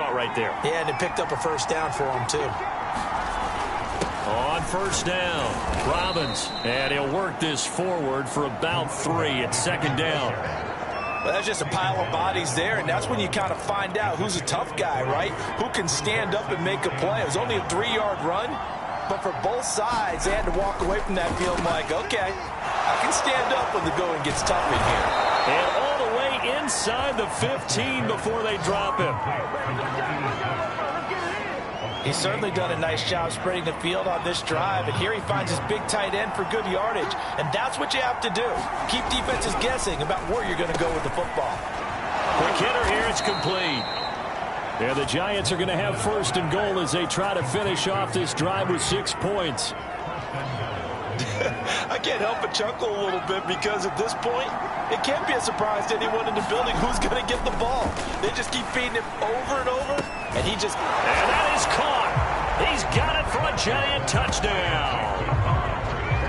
spot right there. Yeah, and it picked up a first down for him, too. On first down, Robbins. And he'll work this forward for about 3 at second down. Well, that's just a pile of bodies there, and that's when you kind of find out who's a tough guy, right? Who can stand up and make a play. It was only a 3-yard run, but for both sides, they had to walk away from that field like, okay, I can stand up when the going gets tough in here. And all the way inside the 15 before they drop him. He's certainly done a nice job spreading the field on this drive, and here he finds his big tight end for good yardage, and that's what you have to do. Keep defenses guessing about where you're going to go with the football. Quick hitter here, it's complete. And the Giants are going to have first and goal as they try to finish off this drive with 6 points. I can't help but chuckle a little bit because at this point, it can't be a surprise to anyone in the building who's going to get the ball. They just keep feeding him over and over, and he just... And that is caught. He's got it for a Giant touchdown.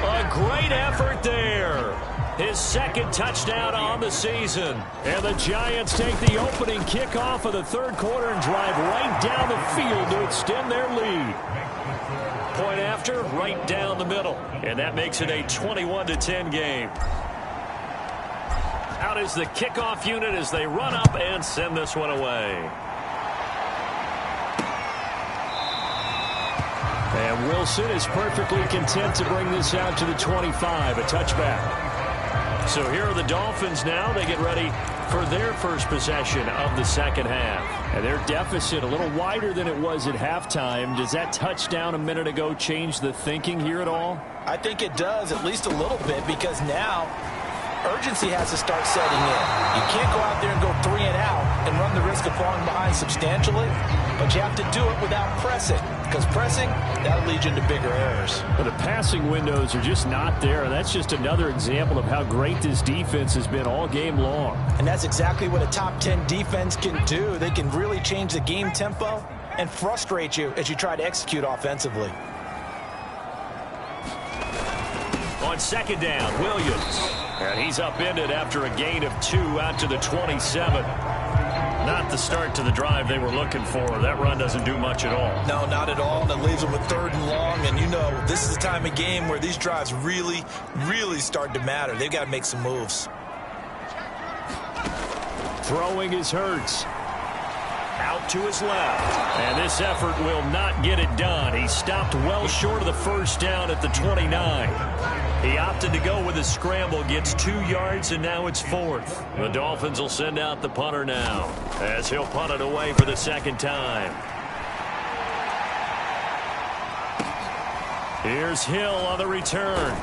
A great effort there. His second touchdown on the season. And the Giants take the opening kickoff of the third quarter and drive right down the field to extend their lead. Point after, right down the middle. And that makes it a 21-10 game. Out is the kickoff unit as they run up and send this one away. And Wilson is perfectly content to bring this out to the 25, a touchback. So here are the Dolphins now. They get ready for their first possession of the second half. And their deficit a little wider than it was at halftime. Does that touchdown a minute ago change the thinking here at all? I think it does, at least a little bit, because now urgency has to start setting in. You can't go out there and go 3 and out and run the risk of falling behind substantially, but you have to do it without pressing, because pressing, that'll lead you into bigger errors. But the passing windows are just not there, and that's just another example of how great this defense has been all game long. And that's exactly what a top 10 defense can do. They can really change the game tempo and frustrate you as you try to execute offensively. On second down, Williams. And he's upended after a gain of 2 out to the 27. Not the start to the drive they were looking for. That run doesn't do much at all. No, not at all. And it leaves them with 3rd and long. And you know, this is the time of game where these drives really, really start to matter. They've got to make some moves. Throwing is Hurts. Out to his left. And this effort will not get it done. He stopped well short of the first down at the 29. He opted to go with a scramble, gets 2 yards, and now it's 4th. The Dolphins will send out the punter now as he'll punt it away for the second time. Here's Hill on the return.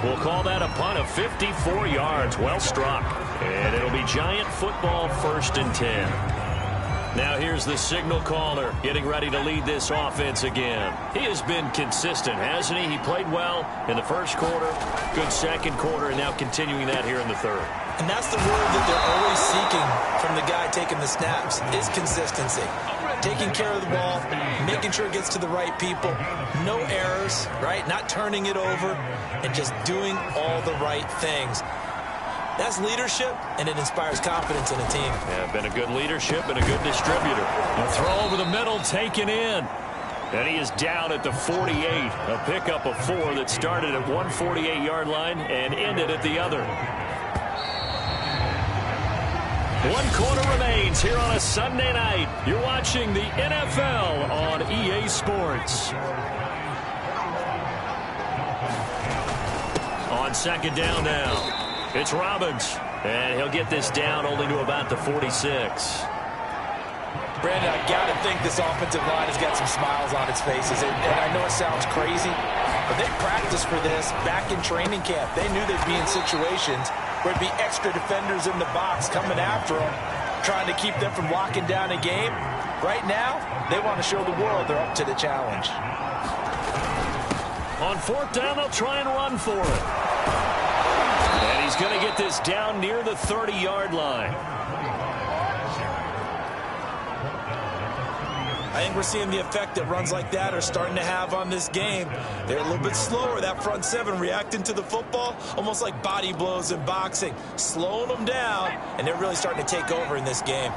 We'll call that a punt of 54 yards. Well struck. And it'll be Giant football 1st and 10. Now here's the signal caller getting ready to lead this offense again. He has been consistent, hasn't he? He played well in the first quarter, good second quarter, and now continuing that here in the third. And that's the word that they're always seeking from the guy taking the snaps, is consistency. Taking care of the ball, making sure it gets to the right people, no errors, right? Not turning it over, and just doing all the right things. That's leadership, and it inspires confidence in a team. Yeah, been a good leadership and a good distributor. A throw over the middle, taken in. And he is down at the 48. A pickup of 4 that started at 148-yard line and ended at the other. 1 quarter remains here on a Sunday night. You're watching the NFL on EA Sports. On second down now. It's Robbins, and he'll get this down only to about the 46. Brandon, I got to think this offensive line has got some smiles on its faces. And I know it sounds crazy, but they practiced for this back in training camp. They knew they'd be in situations where it'd be extra defenders in the box coming after them, trying to keep them from locking down a game. Right now, they want to show the world they're up to the challenge. On 4th down, they'll try and run for it. And he's going to get this down near the 30-yard line. I think we're seeing the effect that runs like that are starting to have on this game. They're a little bit slower, that front 7 reacting to the football, almost like body blows in boxing, slowing them down, and they're really starting to take over in this game.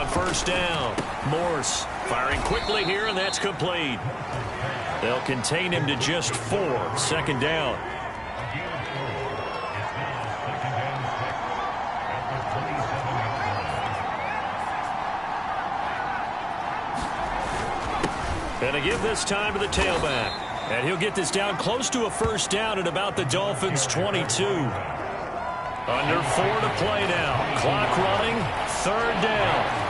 first down. Morse firing quickly here, and that's complete. They'll contain him to just 4. Second down. And to give this time to the tailback. And he'll get this down close to a first down at about the Dolphins' 22. Under 4 to play now. Clock running. Third down.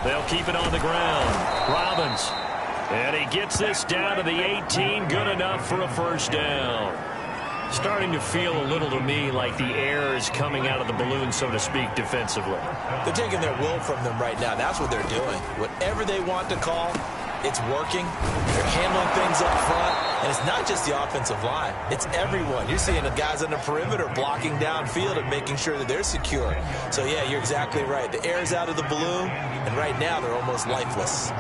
They'll keep it on the ground. Robbins. And he gets this down to the 18. Good enough for a first down. Starting to feel a little to me like the air is coming out of the balloon, so to speak, defensively. They're taking their will from them right now. That's what they're doing. Whatever they want to call, it's working. They're handling things up front. And it's not just the offensive line. It's everyone. You're seeing the guys on the perimeter blocking downfield and making sure that they're secure. So, yeah, you're exactly right. The air is out of the balloon, and right now they're almost lifeless.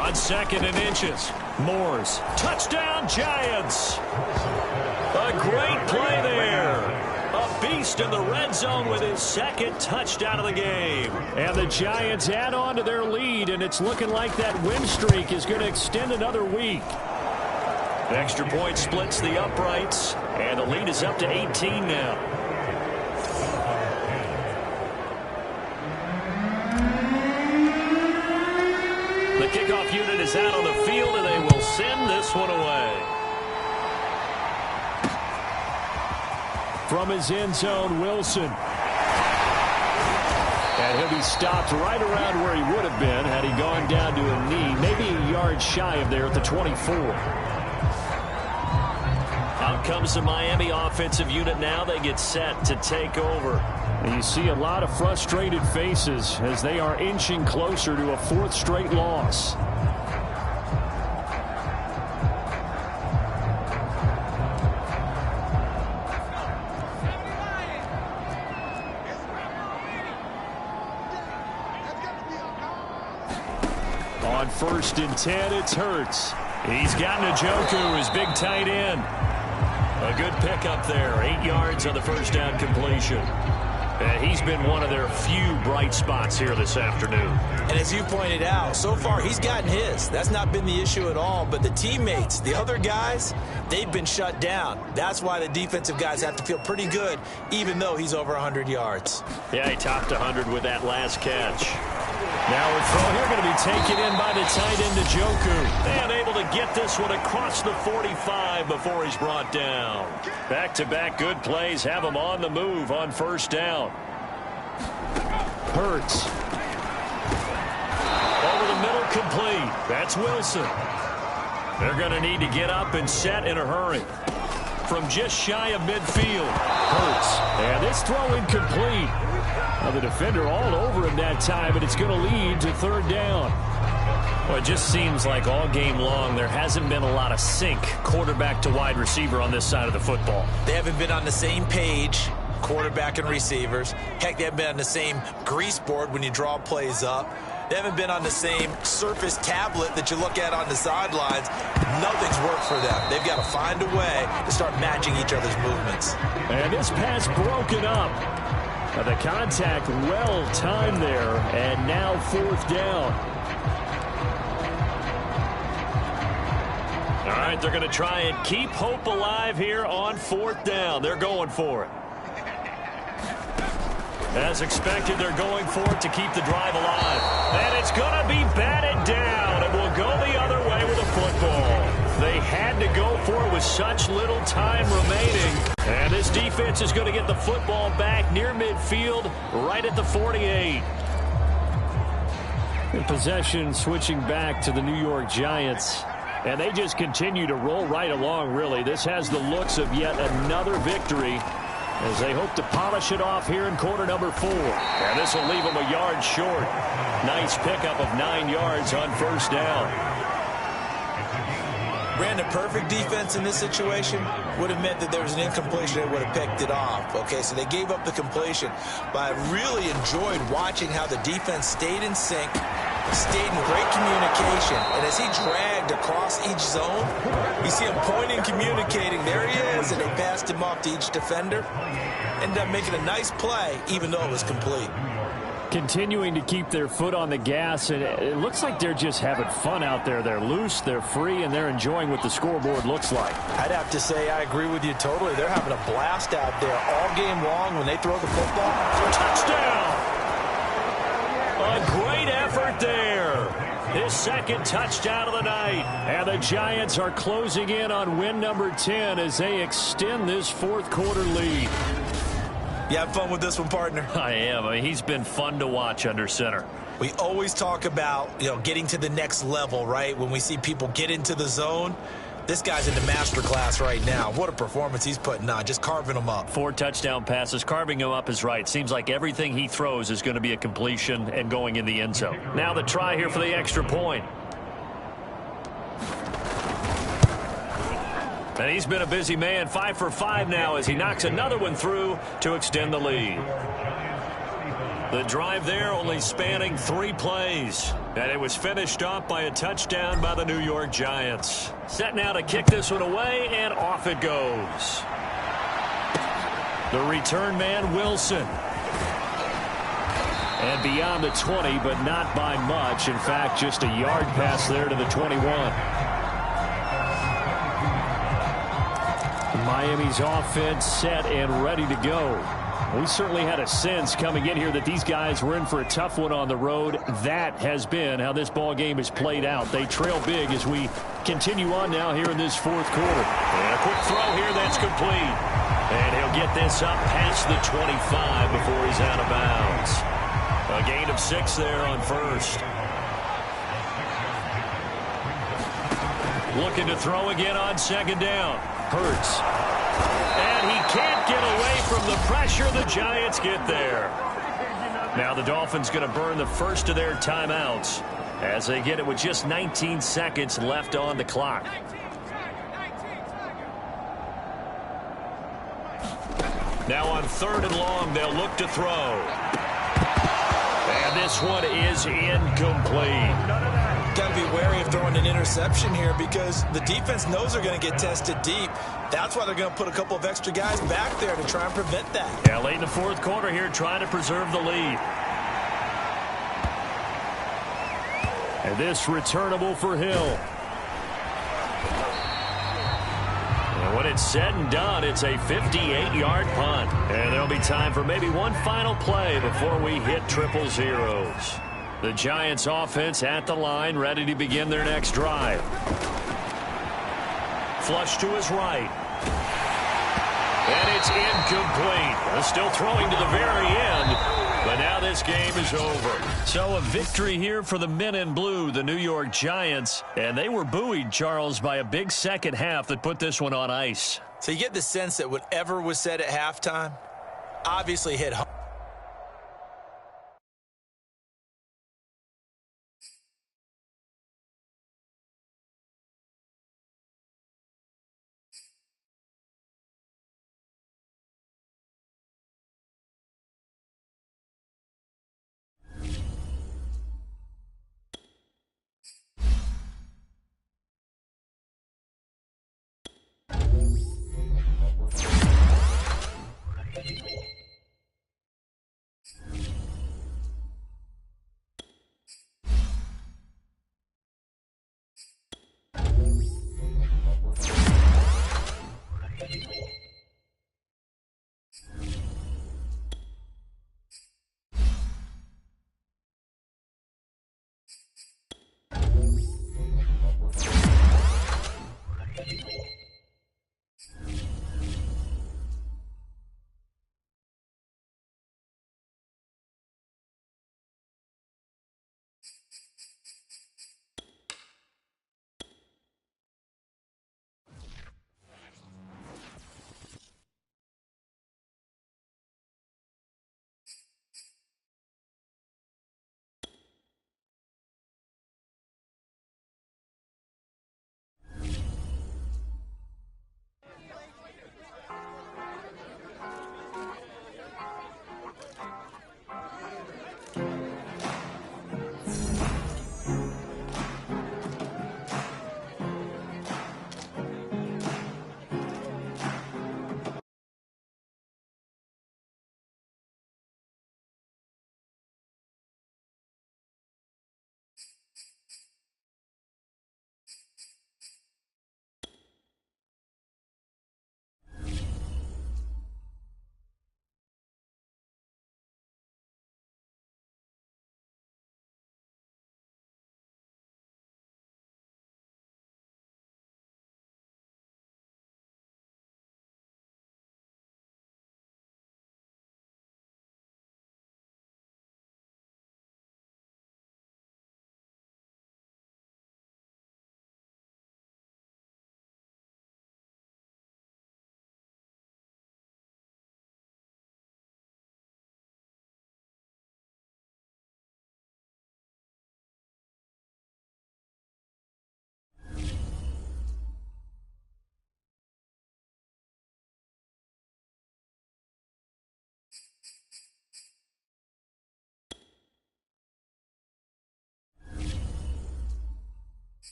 On 2nd and inches. Morse. Touchdown, Giants. A great play there. A beast in the red zone with his 2nd touchdown of the game. And the Giants add on to their lead, and it's looking like that win streak is going to extend another week. Extra point splits the uprights, and the lead is up to 18 now. The kickoff unit is out on the field, and they will send this one away. From his end zone, Wilson. And he'll be stopped right around where he would have been had he gone down to a knee, maybe a yard shy of there at the 24. Out comes the Miami offensive unit now. They get set to take over. And you see a lot of frustrated faces as they are inching closer to a 4th straight loss. On 1st and 10, it's Hurts. He's got Njoku, his big tight end. A good pickup there. 8 yards on the first down completion. He's been one of their few bright spots here this afternoon. And as you pointed out, so far he's gotten his. That's not been the issue at all. But the teammates, the other guys, they've been shut down. That's why the defensive guys have to feel pretty good, even though he's over 100 yards. Yeah, he topped 100 with that last catch. Now a throw here going to be taken in by the tight end Njoku. And able to get this one across the 45 before he's brought down. Back-to-back good plays have him on the move on first down. Hurts. Over the middle, complete. That's Wilson. They're going to need to get up and set in a hurry. From just shy of midfield. Hurts. And this throw incomplete. Now the defender all over him that time, but it's going to lead to third down. Well, it just seems like all game long there hasn't been a lot of sync quarterback to wide receiver on this side of the football. They haven't been on the same page, quarterback and receivers. Heck, they haven't been on the same grease board when you draw plays up. They haven't been on the same Surface tablet that you look at on the sidelines. Nothing's worked for them. They've got to find a way to start matching each other's movements. And this pass broken up. The contact well timed there, and now fourth down. All right, they're going to try and keep hope alive here on fourth down. They're going for it. As expected, they're going for it to keep the drive alive. And it's going to be batted down, and will go the other way with the football. They had to go for it with such little time remaining. And this defense is going to get the football back near midfield, right at the 48. In possession switching back to the New York Giants. And they just continue to roll right along, really. This has the looks of yet another victory as they hope to polish it off here in quarter number 4. And this will leave them a yard short. Nice pickup of 9 yards on first down. Brandon, perfect defense in this situation would have meant that there was an incompletion. They would have picked it off. Okay, so they gave up the completion. But I really enjoyed watching how the defense stayed in sync, Stayed in great communication, and as he dragged across each zone, you see him pointing, communicating. There he is, and they passed him off to each defender. Ended up making a nice play, even though it was complete. Continuing to keep their foot on the gas, and it looks like they're just having fun out there. They're loose, they're free, and they're enjoying what the scoreboard looks like. I'd have to say I agree with you totally. They're having a blast out there all game long when they throw the football. Touchdown! A great effort there. His second touchdown of the night. And the Giants are closing in on win number 10 as they extend this fourth quarter lead. You have fun with this one, partner? I am. I mean, he's been fun to watch under center. We always talk about, getting to the next level, right? When we see people get into the zone, this guy's in the master class right now. What a performance he's putting on, just carving them up. 4 touchdown passes. Carving him up is right. Seems like everything he throws is going to be a completion and going in the end zone. Now the try here for the extra point. And he's been a busy man, 5 for 5 now as he knocks another one through to extend the lead. The drive there only spanning 3 plays. And it was finished off by a touchdown by the New York Giants. Set now to kick this one away, and off it goes. The return man, Wilson. And beyond the 20, but not by much. In fact, just a yard pass there to the 21. Miami's offense set and ready to go. We certainly had a sense coming in here that these guys were in for a tough one on the road. That has been how this ball game has played out. They trail big as we continue on now here in this fourth quarter. And a quick throw here that's complete. And he'll get this up past the 25 before he's out of bounds. A gain of 6 there on first. Looking to throw again on second down. Hurts. And he can't get away from the pressure. The Giants get there. Now the Dolphins going to burn the first of their timeouts as they get it with just 19 seconds left on the clock. Now on 3rd and long, they'll look to throw. And this one is incomplete. Got to be wary of throwing an interception here because the defense knows they're going to get tested deep. That's why they're going to put a couple of extra guys back there to try and prevent that. Yeah, late in the fourth quarter here, trying to preserve the lead. And this returnable for Hill. And when it's said and done, it's a 58-yard punt. And there'll be time for maybe one final play before we hit triple zeros. The Giants offense at the line, ready to begin their next drive. Flush to his right. And it's incomplete. They're still throwing to the very end, but now this game is over. So a victory here for the men in blue, the New York Giants, and they were buoyed, Charles, by a big second half that put this one on ice. So you get the sense that whatever was said at halftime obviously hit home.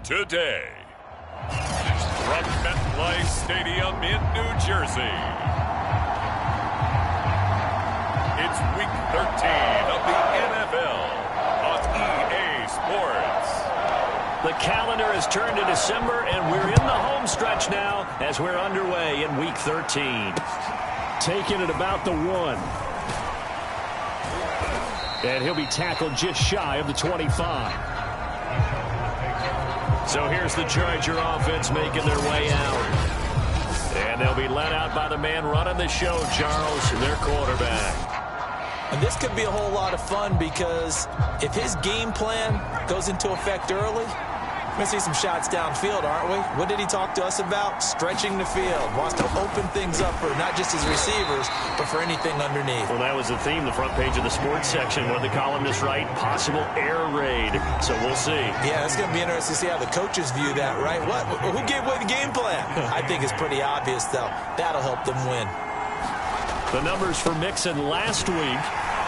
today. From MetLife Stadium in New Jersey, it's Week 13 of the NFL on EA Sports. The calendar has turned to December, and we're in the home stretch now as we're underway in Week 13. Taking it about the 1. And he'll be tackled just shy of the 25. So here's the Charger offense making their way out. And they'll be let out by the man running the show, Charles, their quarterback. And this could be a whole lot of fun because if his game plan goes into effect early, we're going to see some shots downfield, aren't we? What did he talk to us about? Stretching the field. Wants to open things up for not just his receivers, but for anything underneath. Well, that was the theme, the front page of the sports section. What did the columnists write? Possible air raid. So we'll see. Yeah, it's going to be interesting to see how the coaches view that, right? What? Who gave away the game plan? I think it's pretty obvious, though. That'll help them win. The numbers for Mixon last week.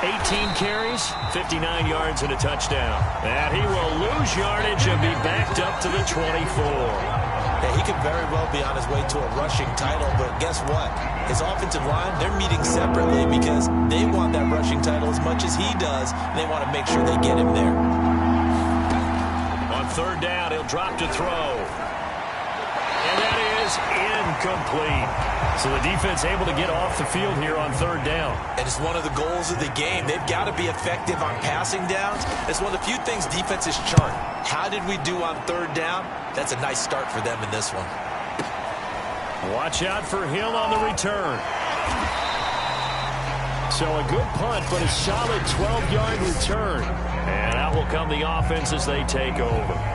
18 carries, 59 yards, and a touchdown. And he will lose yardage and be backed up to the 24. Yeah, he could very well be on his way to a rushing title, but guess what? His offensive line, they're meeting separately because they want that rushing title as much as he does, and they want to make sure they get him there. On third down, he'll drop to throw. And that is incomplete. So the defense able to get off the field here on third down. And it's one of the goals of the game. They've got to be effective on passing downs. It's one of the few things defenses chart. How did we do on third down? That's a nice start for them in this one. Watch out for Hill on the return. So a good punt, but a solid 12-yard return. And out will come the offense as they take over.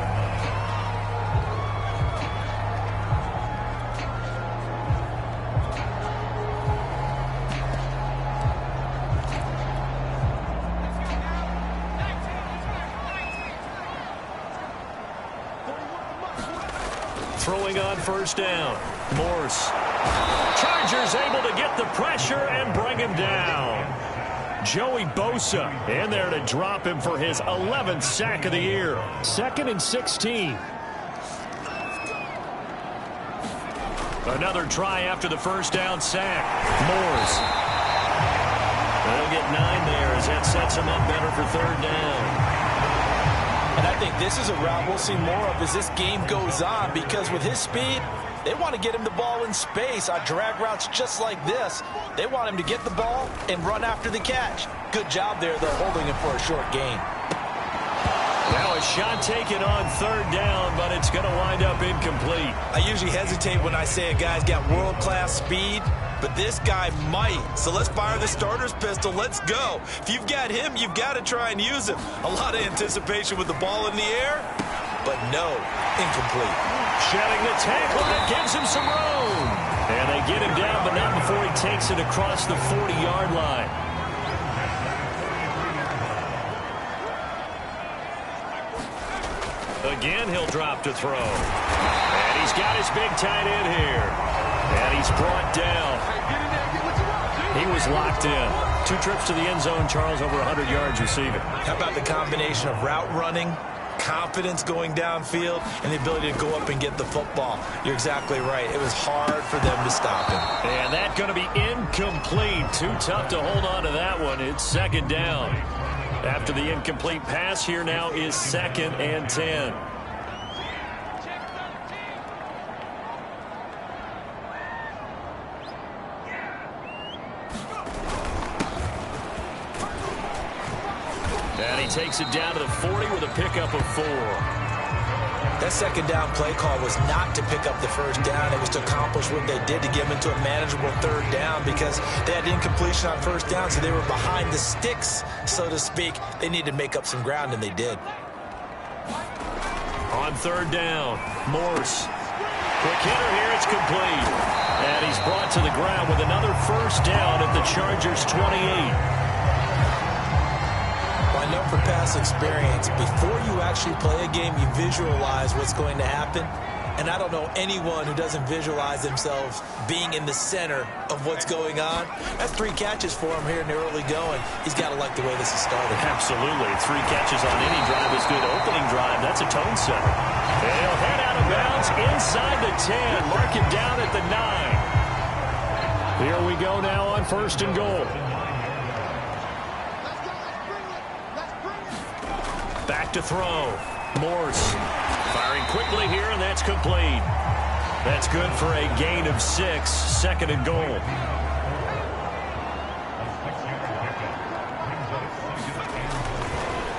Throwing on first down. Morse. Chargers able to get the pressure and bring him down. Joey Bosa in there to drop him for his 11th sack of the year. 2nd and 16. Another try after the first down sack. Morse. They'll get 9 there as that sets him up better for third down. And I think this is a route we'll see more of as this game goes on because with his speed, they want to get him the ball in space on drag routes just like this. They want him to get the ball and run after the catch. Good job there, though, holding him for a short gain. Now a shot taken on third down, but it's going to wind up incomplete. I usually hesitate when I say a guy's got world-class speed, but this guy might. So let's fire the starter's pistol. Let's go. If you've got him, you've got to try and use him. A lot of anticipation with the ball in the air, but no, incomplete. Shedding the tackle that gives him some room. And they get him down, but not before he takes it across the 40-yard line. Again, he'll drop to throw. And he's got his big tight end here. And he's brought down. He was locked in. 2 trips to the end zone, Charles, over 100 yards receiving. How about the combination of route running, confidence going downfield, and the ability to go up and get the football? You're exactly right. It was hard for them to stop him. And that's going to be incomplete. Too tough to hold on to that one. It's second down. After the incomplete pass, here now is 2nd and 10. And he takes it down to the 40 with a pickup of 4. That second down play call was not to pick up the first down. It was to accomplish what they did to get them into a manageable third down because they had incompletion on first down, so they were behind the sticks, so to speak. They needed to make up some ground, and they did. On third down, Morse. Quick hitter here, it's complete. And he's brought to the ground with another first down at the Chargers' 28. I know from past experience, before you actually play a game, you visualize what's going to happen. And I don't know anyone who doesn't visualize themselves being in the center of what's going on. That's 3 catches for him here in the early going. He's got to like the way this is started. Absolutely. 3 catches on any drive is good. Opening drive, that's a tone setter. And he'll head out of bounds inside the 10. Mark him down at the 9. Here we go now on 1st and goal. Back to throw. Morse firing quickly here, and that's complete. That's good for a gain of 6. 2nd and goal.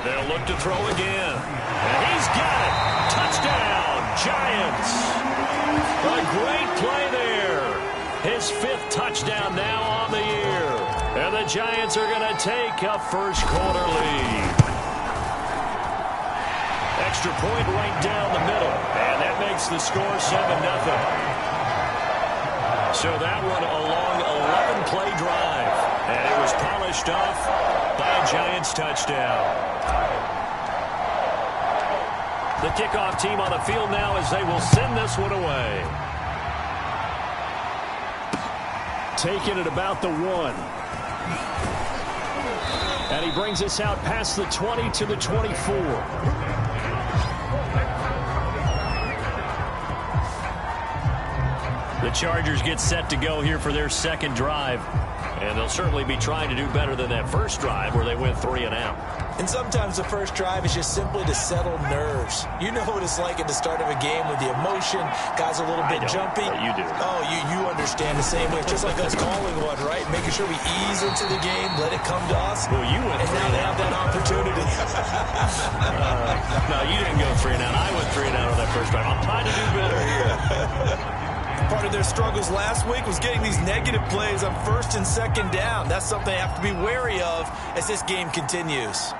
They'll look to throw again. And he's got it. Touchdown, Giants. A great play there. His 5th touchdown now on the year. And the Giants are going to take a first-quarter lead. Extra point right down the middle. And that makes the score 7-0. So that one a long 11-play drive. And it was polished off by a Giants touchdown. The kickoff team on the field now as they will send this one away. Taking it about the 1. And he brings us out past the 20 to the 24. The Chargers get set to go here for their 2nd drive. And they'll certainly be trying to do better than that first drive where they went 3 and out. And sometimes the first drive is just simply to settle nerves. You know what it's like at the start of a game with the emotion. Guys a little bit jumpy. But you do. Oh, you understand the same way. It's just like us calling one, right? Making sure we ease into the game, let it come to us. Well, you went 3 and now they have that opportunity. No, you didn't go 3 and out. I went 3 and out on that first drive. I'm trying to do better here. Part of their struggles last week was getting these negative plays on 1st and 2nd down. That's something they have to be wary of as this game continues.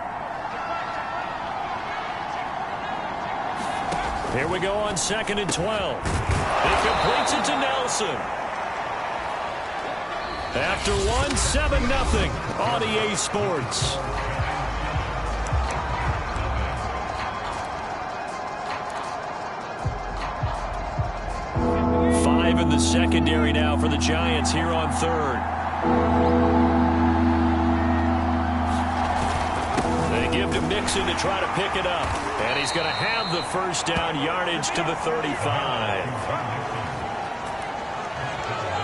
Here we go on 2nd and 12. He completes it to Nelson. After 1, 7-0 on EA Sports. In the secondary now for the Giants here on 3rd. They give to Mixon to try to pick it up. And he's going to have the first down, yardage to the 35.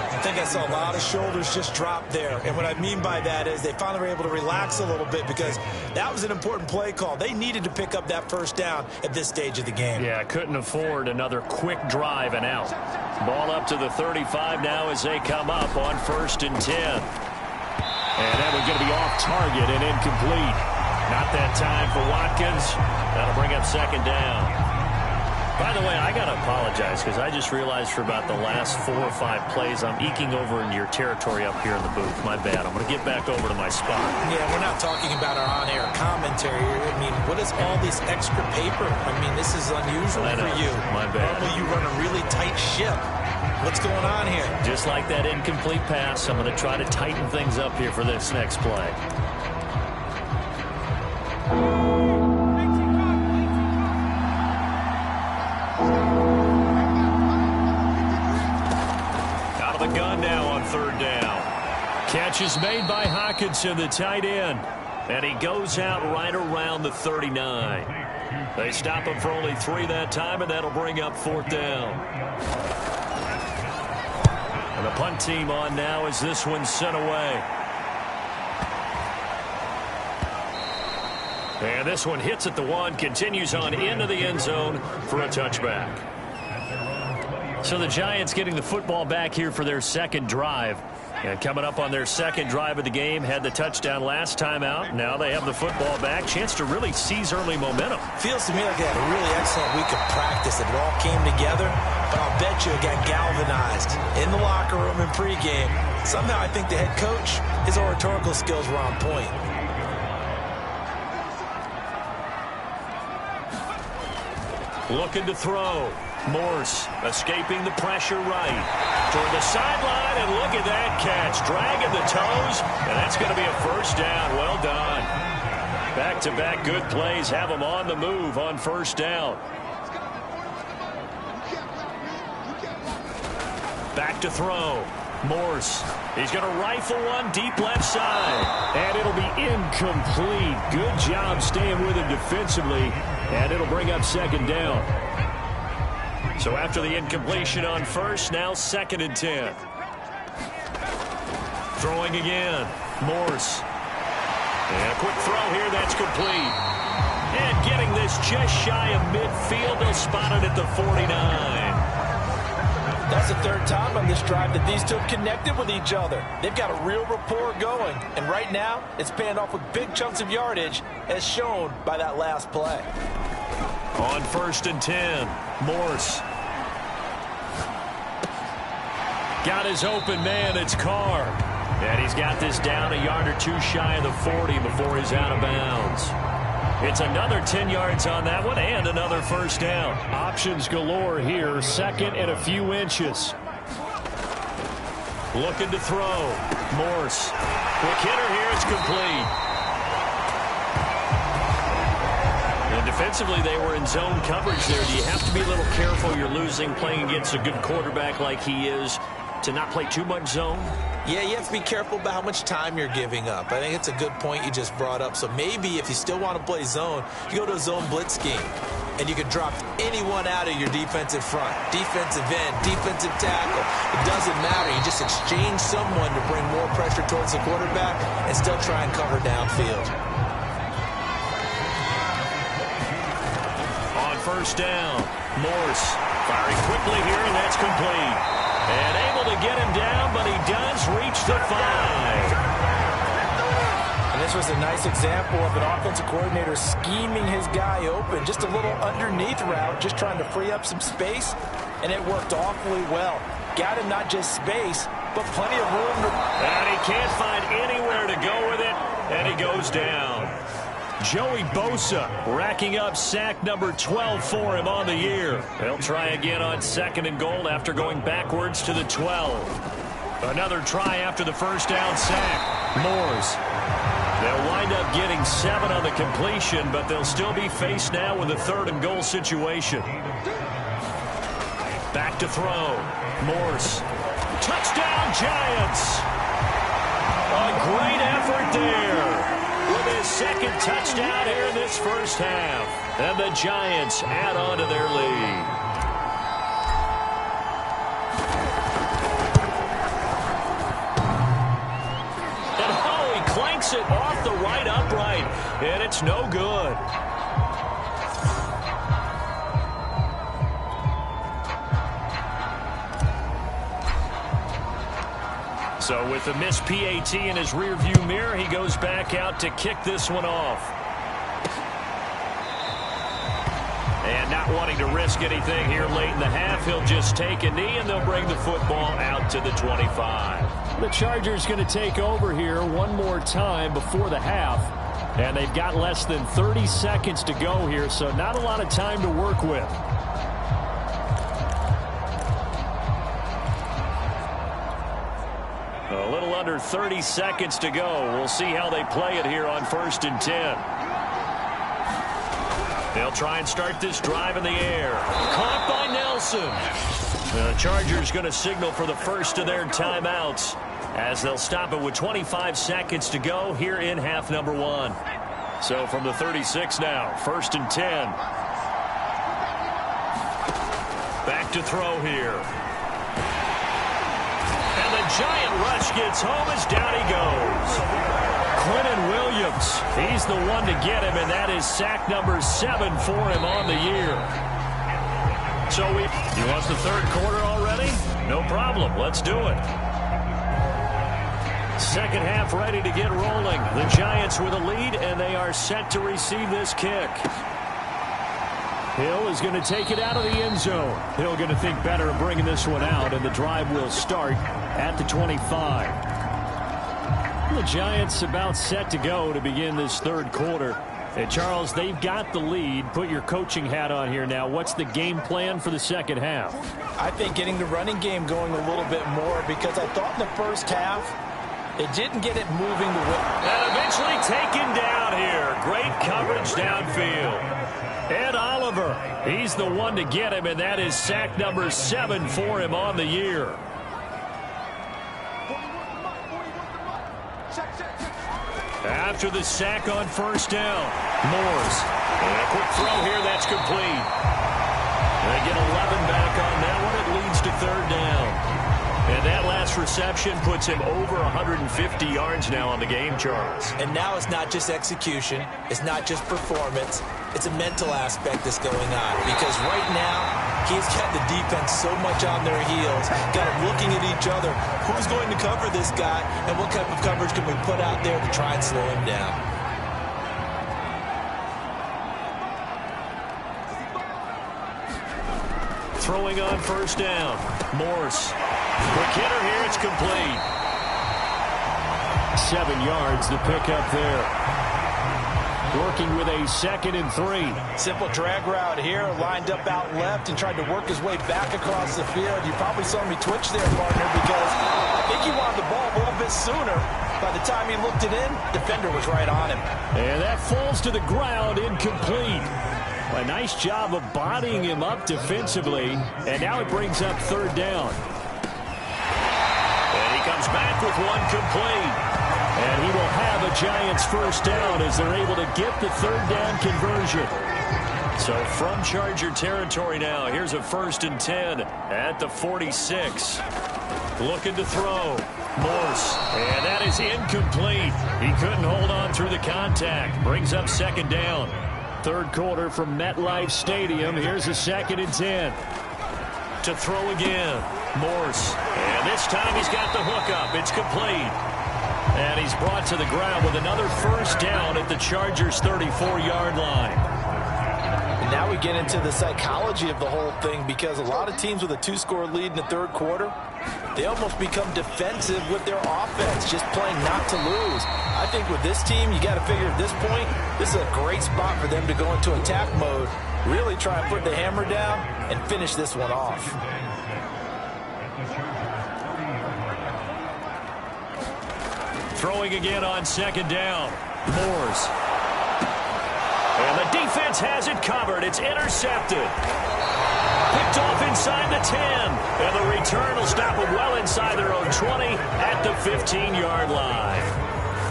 I think I saw a lot of shoulders just drop there. And what I mean by that is they finally were able to relax a little bit because that was an important play call. They needed to pick up that first down at this stage of the game. Yeah, couldn't afford another quick drive and out. Ball up to the 35 now as they come up on 1st and 10. And that one's going to be off target and incomplete. Not that time for Watkins. That'll bring up 2nd down. By the way, I got to apologize because I just realized for about the last 4 or 5 plays I'm eking over into your territory up here in the booth. My bad. I'm going to get back over to my spot. Yeah, we're not talking about our on-air commentary. I mean, what is all this extra paper? I mean, this is unusual for you. My bad. Normally you run a really tight ship. What's going on here? Just like that incomplete pass, I'm going to try to tighten things up here for this next play. Gun now on 3rd down. Catch is made by Hockenson, the tight end. And he goes out right around the 39. They stop him for only 3 that time, and that'll bring up 4th down. And the punt team on now as this one's sent away. And this one hits at the 1, continues on into the end zone for a touchback. So the Giants getting the football back here for their 2nd drive. And coming up on their 2nd drive of the game, had the touchdown last time out. Now they have the football back. Chance to really seize early momentum. Feels to me like they had a really excellent week of practice. It all came together. But I'll bet you it got galvanized in the locker room in pregame. Somehow I think the head coach, his oratorical skills were on point. Looking to throw. Morse escaping the pressure right toward the sideline, and look at that catch, dragging the toes, and that's going to be a first down. Well done. Back-to-back good plays have them on the move on 1st down. Back to throw. Morse. He's going to rifle one deep left side. And it'll be incomplete. Good job staying with him defensively. And it'll bring up second down. So after the incompletion on first, now 2nd and 10. Throwing again. Morse. And a quick throw here. That's complete. And getting this just shy of midfield. They'll spot it at the 49. That's the 3rd time on this drive that these two have connected with each other. They've got a real rapport going. And right now, it's paying off with big chunks of yardage, as shown by that last play. On 1st and 10, Morse. Got his open man, it's Carr. And he's got this down a yard or two shy of the 40 before he's out of bounds. It's another 10 yards on that one and another first down. Options galore here. 2nd and a few inches. Looking to throw. Morse. Quick hitter here. It's complete. And defensively, they were in zone coverage there. Do you have to be a little careful? You're losing playing against a good quarterback like he is to not play too much zone? Yeah, you have to be careful about how much time you're giving up. I think it's a good point you just brought up. So maybe if you still want to play zone, you go to a zone blitz scheme. And you can drop anyone out of your defensive front. Defensive end, defensive tackle. It doesn't matter. You just exchange someone to bring more pressure towards the quarterback and still try and cover downfield. On 1st down, Morse firing quickly here, and that's complete. And able to get him down, but he does reach the 5. And this was a nice example of an offensive coordinator scheming his guy open. Just a little underneath route, just trying to free up some space, and it worked awfully well. Got him not just space, but plenty of room to... And he can't find anywhere to go with it, and he goes down. Joey Bosa racking up sack number 12 for him on the year. He'll try again on 2nd and goal after going backwards to the 12. Another try after the first down sack. Morse. They'll wind up getting 7 on the completion, but they'll still be faced now with a 3rd and goal situation. Back to throw. Morse. Touchdown, Giants! A great effort there. With his 2nd touchdown here in this first half. And the Giants add on to their lead. And oh, he clanks it off the right upright. And it's no good. So with the missed PAT in his rearview mirror, he goes back out to kick this one off. And not wanting to risk anything here late in the half, he'll just take a knee, and they'll bring the football out to the 25. The Chargers going to take over here one more time before the half. And they've got less than 30 seconds to go here, so not a lot of time to work with. A little under 30 seconds to go. We'll see how they play it here on 1st and 10. They'll try and start this drive in the air. Caught by Nelson. The Chargers going to signal for the first of their timeouts as they'll stop it with 25 seconds to go here in half number 1. So from the 36 now, 1st and 10. Back to throw here. And the giant rush gets home as down he goes. Quentin Williams, he's the one to get him, and that is sack number 7 for him on the year. So you want the third quarter already? No problem. Let's do it. Second half ready to get rolling. The Giants with a lead, and they are set to receive this kick. Hill is going to take it out of the end zone. Hill going to think better of bringing this one out, and the drive will start at the 25. The Giants about set to go to begin this third quarter. And Charles, they've got the lead. Put your coaching hat on here now. What's the game plan for the second half? I think getting the running game going a little bit more, because I thought in the first half it didn't get it moving the way. And eventually taken down here. Great coverage downfield. Ed Oliver, he's the one to get him, and that is sack number 7 for him on the year. After the sack on first down, Morse. And a quick throw here, that's complete. They get 11 back on that one. It leads to third down. And that last reception puts him over 150 yards now on the game, Charles. And now it's not just execution. It's not just performance. It's a mental aspect that's going on. Because right now, he's got the defense so much on their heels. Got them looking at each other. Who's going to cover this guy? And what type of coverage can we put out there to try and slow him down? Throwing on first down. Morse. Quick hitter here. It's complete. 7 yards the pickup there. Working with a 2nd and 3. Simple drag route here. Lined up out left and tried to work his way back across the field. You probably saw me twitch there, partner, because I think he wanted the ball a little bit sooner. By the time he looked it in, defender was right on him. And that falls to the ground, incomplete. A nice job of bodying him up defensively. And now it brings up third down. And he comes back with one complete. And he will have a Giants first down as they're able to get the third down conversion. So from Charger territory now, here's a 1st and 10 at the 46. Looking to throw. Morse. And that is incomplete. He couldn't hold on through the contact. Brings up 2nd down. Third quarter from MetLife Stadium. Here's a 2nd and 10. To throw again. Morse. And this time he's got the hookup. It's complete. And he's brought to the ground with another first down at the Chargers' 34-yard line. And now we get into the psychology of the whole thing, because a lot of teams with a 2-score lead in the third quarter, they almost become defensive with their offense, just playing not to lose. I think with this team, you got to figure at this point, this is a great spot for them to go into attack mode, really try and put the hammer down and finish this one off. Throwing again on 2nd down. Morse. And the defense has it covered. It's intercepted. Picked off inside the 10. And the return will stop them well inside their own 20 at the 15-yard line.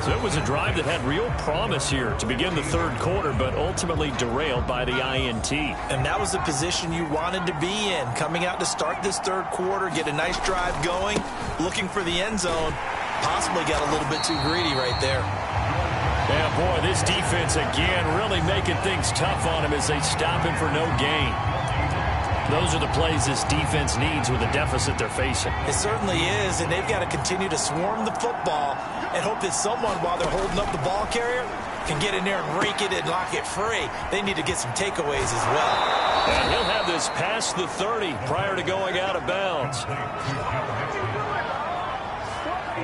So it was a drive that had real promise here to begin the third quarter, but ultimately derailed by the INT. And that was the position you wanted to be in. Coming out to start this third quarter, get a nice drive going, looking for the end zone. Possibly got a little bit too greedy right there. Yeah, boy, this defense again really making things tough on him as they stop him for no gain. Those are the plays this defense needs with the deficit they're facing. It certainly is, and they've got to continue to swarm the football and hope that someone, while they're holding up the ball carrier, can get in there and rake it and lock it free. They need to get some takeaways as well. And he'll have this past the 30 prior to going out of bounds.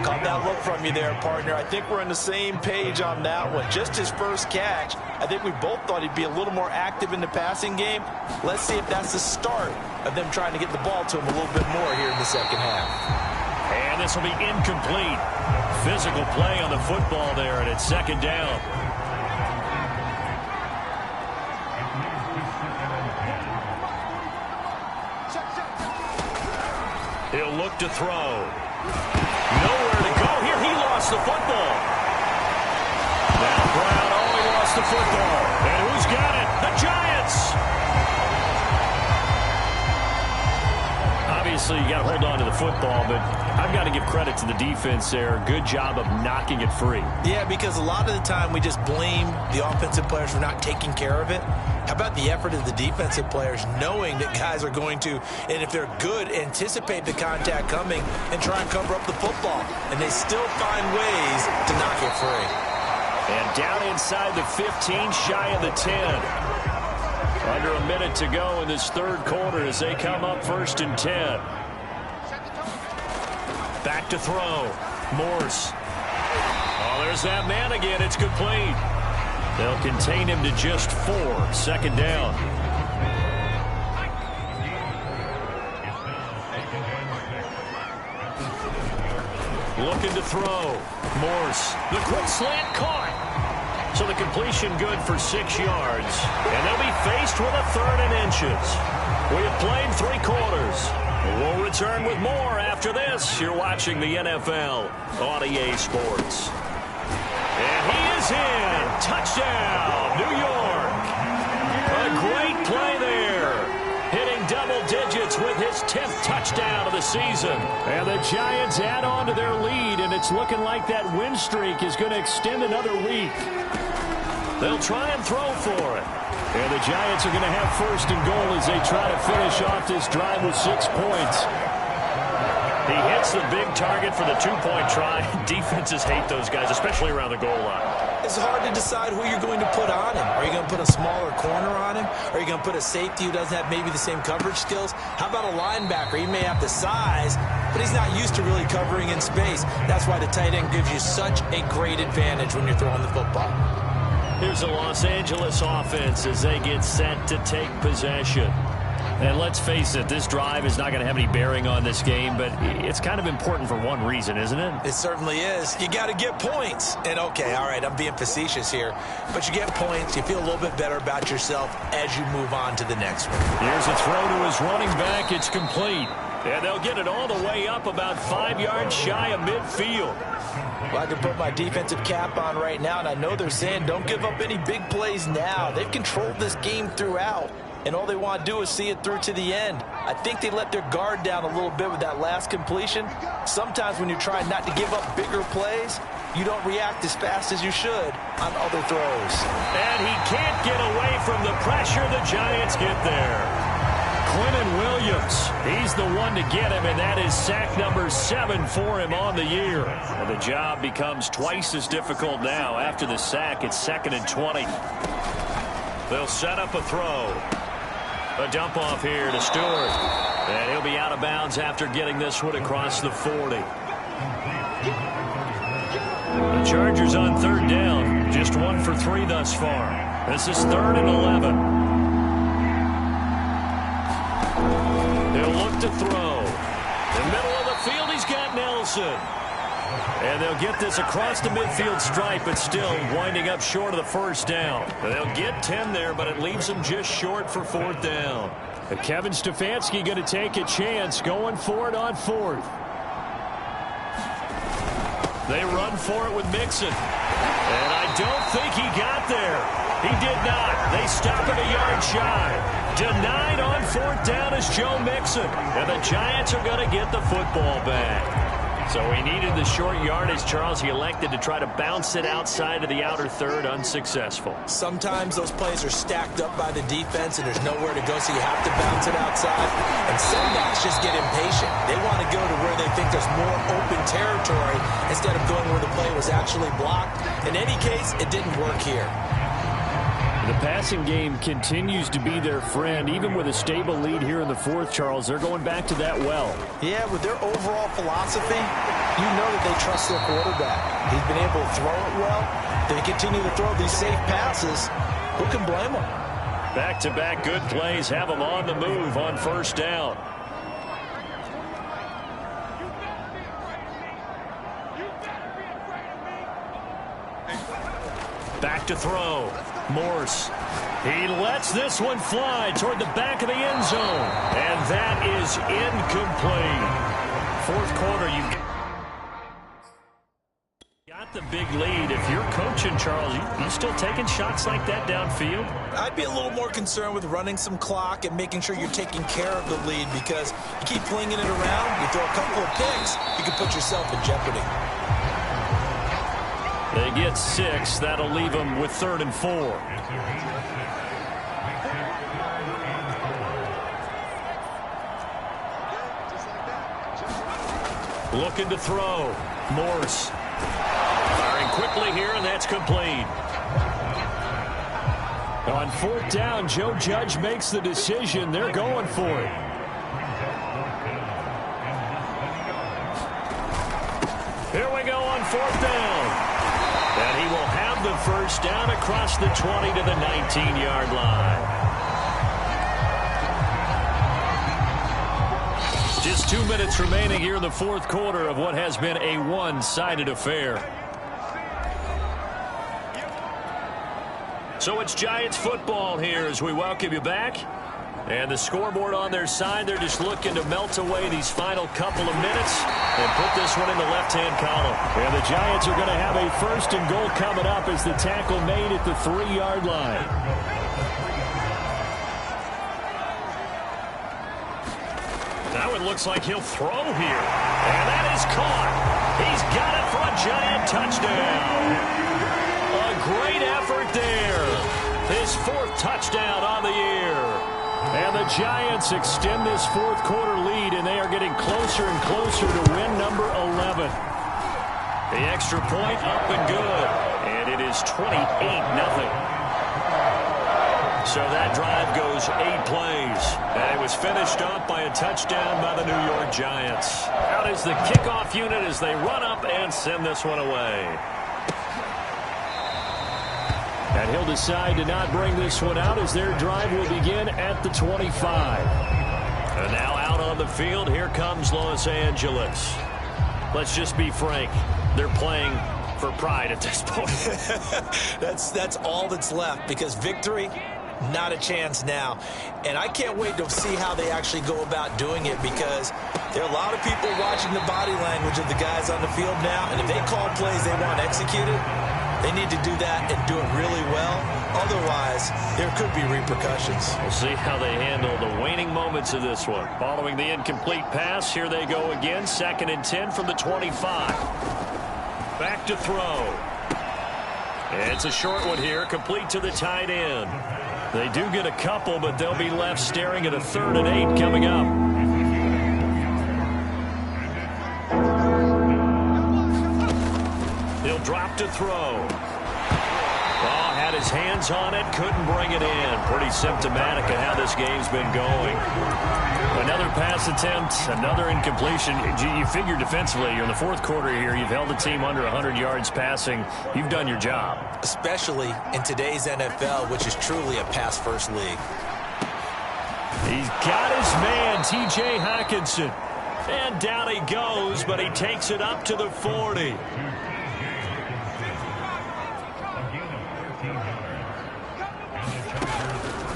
Caught that look from you there, partner. I think we're on the same page on that one. Just his first catch. I think we both thought he'd be a little more active in the passing game. Let's see if that's the start of them trying to get the ball to him a little bit more here in the second half. And this will be incomplete. Physical play on the football there, and it's 2nd down. He'll look to throw. Nowhere to go here. He lost the football. Now Brown only lost the football. And who's got it? The Giants. Obviously, you got to hold on to the football, but I've got to give credit to the defense there. Good job of knocking it free. Yeah, because a lot of the time we just blame the offensive players for not taking care of it. How about the effort of the defensive players knowing that guys are going to, and if they're good, anticipate the contact coming and try and cover up the football. And they still find ways to knock it free. And down inside the 15, shy of the 10. Under a minute to go in this third quarter as they come up 1st and 10. Back to throw. Morse. Oh, there's that man again. It's complete. They'll contain him to just 4. 2nd down. Looking to throw. Morse. The quick slant caught. So the completion good for 6 yards. And they'll be faced with a 3rd and inches. We have played 3 quarters. We'll return with more after this. You're watching the NFL on EA Sports. And he in. Touchdown, New York. A great play there. Hitting double digits with his 10th touchdown of the season. And the Giants add on to their lead, and it's looking like that win streak is going to extend another week. They'll try and throw for it. And the Giants are going to have first and goal as they try to finish off this drive with 6 points. He hits the big target for the 2-point try. Defenses hate those guys, especially around the goal line. It's hard to decide who you're going to put on him. Are you going to put a smaller corner on him? Are you going to put a safety who doesn't have maybe the same coverage skills? How about a linebacker? He may have the size, but he's not used to really covering in space. That's why the tight end gives you such a great advantage when you're throwing the football. Here's the Los Angeles offense as they get set to take possession. And let's face it, this drive is not going to have any bearing on this game, but it's kind of important for one reason, isn't it? It certainly is. You got to get points. And, okay, all right, I'm being facetious here. But you get points, you feel a little bit better about yourself as you move on to the next one. Here's a throw to his running back. It's complete. And they'll get it all the way up about 5 yards shy of midfield. Well, I can put my defensive cap on right now, and I know they're saying don't give up any big plays now. They've controlled this game throughout, and all they want to do is see it through to the end. I think they let their guard down a little bit with that last completion. Sometimes when you're trying not to give up bigger plays, you don't react as fast as you should on other throws. And he can't get away from the pressure. The Giants get there. Quinnen Williams, he's the one to get him, and that is sack number 7 for him on the year. And the job becomes twice as difficult now. After the sack, it's 2nd and 20. They'll set up a throw. A dump off here to Stewart. And he'll be out of bounds after getting this one across the 40. The Chargers on 3rd down. Just 1 for 3 thus far. This is 3rd and 11. He'll look to throw. In the middle of the field, he's got Nelson. And they'll get this across the midfield stripe, but still winding up short of the 1st down. They'll get 10 there, but it leaves them just short for 4th down. And Kevin Stefanski going to take a chance, going for it on 4th. They run for it with Mixon. And I don't think he got there. He did not. They stop it a yard shy. Denied on 4th down is Joe Mixon. And the Giants are going to get the football back. So he needed the short yardage, Charles. He elected to try to bounce it outside of the outer third, unsuccessful. Sometimes those plays are stacked up by the defense and there's nowhere to go, so you have to bounce it outside. And some backs just get impatient. They want to go to where they think there's more open territory instead of going where the play was actually blocked. In any case, it didn't work here. The passing game continues to be their friend. Even with a stable lead here in the 4th, Charles, they're going back to that well. Yeah, with their overall philosophy, you know that they trust their quarterback. He's been able to throw it well. They continue to throw these safe passes. Who can blame them? Back-to-back good plays have them on the move on 1st down. Back to throw. Morse. He lets this one fly toward the back of the end zone. And that is incomplete. 4th quarter, you've got the big lead. If you're coaching, Charles, you still taking shots like that downfield? I'd be a little more concerned with running some clock and making sure you're taking care of the lead, because you keep flinging it around, you throw a couple of picks, you can put yourself in jeopardy. They get 6. That'll leave them with 3rd and 4. Looking to throw. Morse. Firing quickly here, and that's complete. On 4th down, Joe Judge makes the decision. They're going for it. Here we go on 4th down. And he will have the 1st down across the 20 to the 19-yard line. Just 2 minutes remaining here in the 4th quarter of what has been a one-sided affair. So it's Giants football here as we welcome you back. And the scoreboard on their side, they're just looking to melt away these final couple of minutes and put this one in the left-hand column. And the Giants are going to have a 1st and goal coming up as the tackle made at the 3-yard line. Now it looks like he'll throw here. And that is caught. He's got it for a Giant touchdown. A great effort there. His 4th touchdown on the year. And the Giants extend this 4th quarter lead, and they are getting closer and closer to win number 11. The extra point up and good. And it is 28-0. So that drive goes 8 plays. And it was finished up by a touchdown by the New York Giants. Out is the kickoff unit as they run up and send this one away. And he'll decide to not bring this one out as their drive will begin at the 25. And now out on the field, here comes Los Angeles. Let's just be frank. They're playing for pride at this point. That's all that's left, because victory, not a chance now. And I can't wait to see how they actually go about doing it, because there are a lot of people watching the body language of the guys on the field now, and if they call plays they want executed, they need to do that and do it really well. Otherwise, there could be repercussions. We'll see how they handle the waning moments of this one. Following the incomplete pass, here they go again. 2nd and 10 from the 25. Back to throw. It's a short one here, complete to the tight end. They do get a couple, but they'll be left staring at a 3rd and 8 coming up. He'll drop to throw. Oh, had his hands on it, couldn't bring it in. Pretty symptomatic of how this game's been going. Another pass attempt, another incompletion. You figure defensively, you're in the 4th quarter here, you've held the team under 100 yards passing. You've done your job. Especially in today's NFL, which is truly a pass-first league. He's got his man, T.J. Hockenson. And down he goes, but he takes it up to the 40.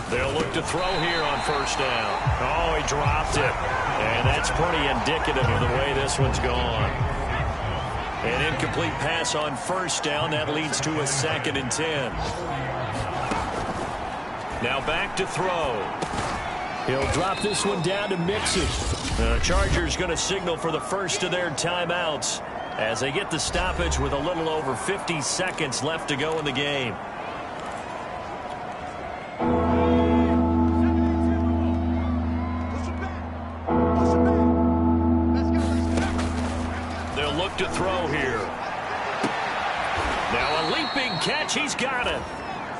They'll look to throw here on 1st down. Oh, he dropped it. And that's pretty indicative of the way this one's gone. An incomplete pass on 1st down. That leads to a 2nd and 10. Now back to throw. He'll drop this one down to Mixon. The Chargers going to signal for the first of their timeouts as they get the stoppage with a little over 50 seconds left to go in the game. They'll look to throw here. Now a leaping catch. He's got it.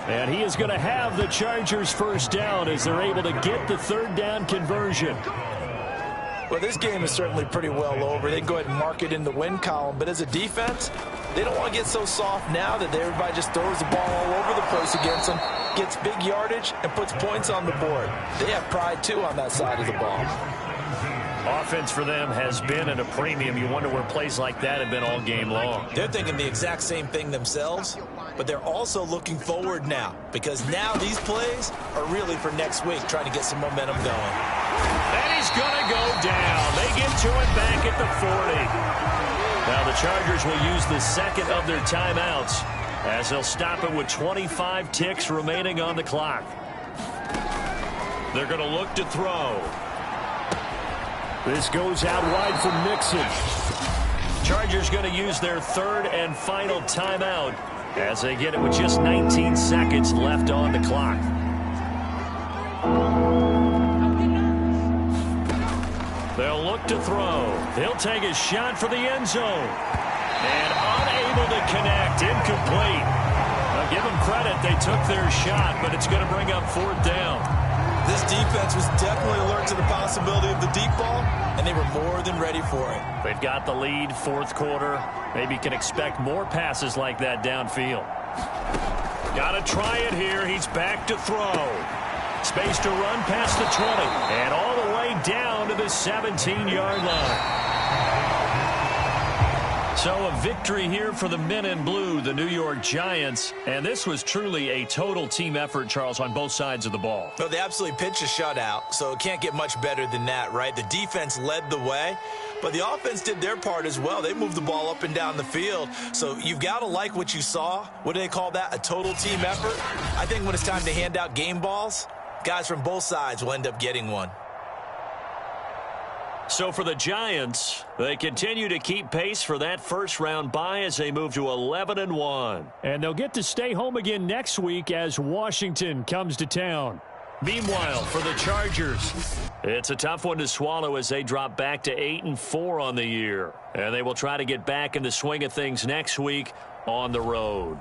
And he is going to have the Chargers 1st down as they're able to get the 3rd down conversion. Well, this game is certainly pretty well over. They can go ahead and mark it in the win column. But as a defense, they don't want to get so soft now that everybody just throws the ball all over the place against them, gets big yardage, and puts points on the board. They have pride, too, on that side of the ball. Offense for them has been at a premium. You wonder where plays like that have been all game long. They're thinking the exact same thing themselves, but they're also looking forward now, because now these plays are really for next week, trying to get some momentum going. And he's going to go down. They get to it back at the 40. Now the Chargers will use the 2nd of their timeouts as they'll stop it with 25 ticks remaining on the clock. They're going to look to throw. This goes out wide for Mixon. Chargers going to use their 3rd and final timeout as they get it with just 19 seconds left on the clock. They'll look to throw. He'll take a shot for the end zone. And unable to connect. Incomplete. Now give them credit. They took their shot, but it's going to bring up 4th down. This defense was definitely alert to the possibility of the deep ball, and they were more than ready for it. They've got the lead, 4th quarter. Maybe can expect more passes like that downfield. Got to try it here. He's back to throw. Space to run past the 20. And all the way down to the 17-yard line. So a victory here for the men in blue, the New York Giants. And this was truly a total team effort, Charles, on both sides of the ball. Well, they absolutely pitched a shutout, so it can't get much better than that, right? The defense led the way, but the offense did their part as well. They moved the ball up and down the field. So you've got to like what you saw. What do they call that? A total team effort? I think when it's time to hand out game balls, guys from both sides will end up getting one. So for the Giants, they continue to keep pace for that first-round bye as they move to 11-1. And they'll get to stay home again next week as Washington comes to town. Meanwhile, for the Chargers, it's a tough one to swallow as they drop back to 8-4 on the year. And they will try to get back in the swing of things next week on the road.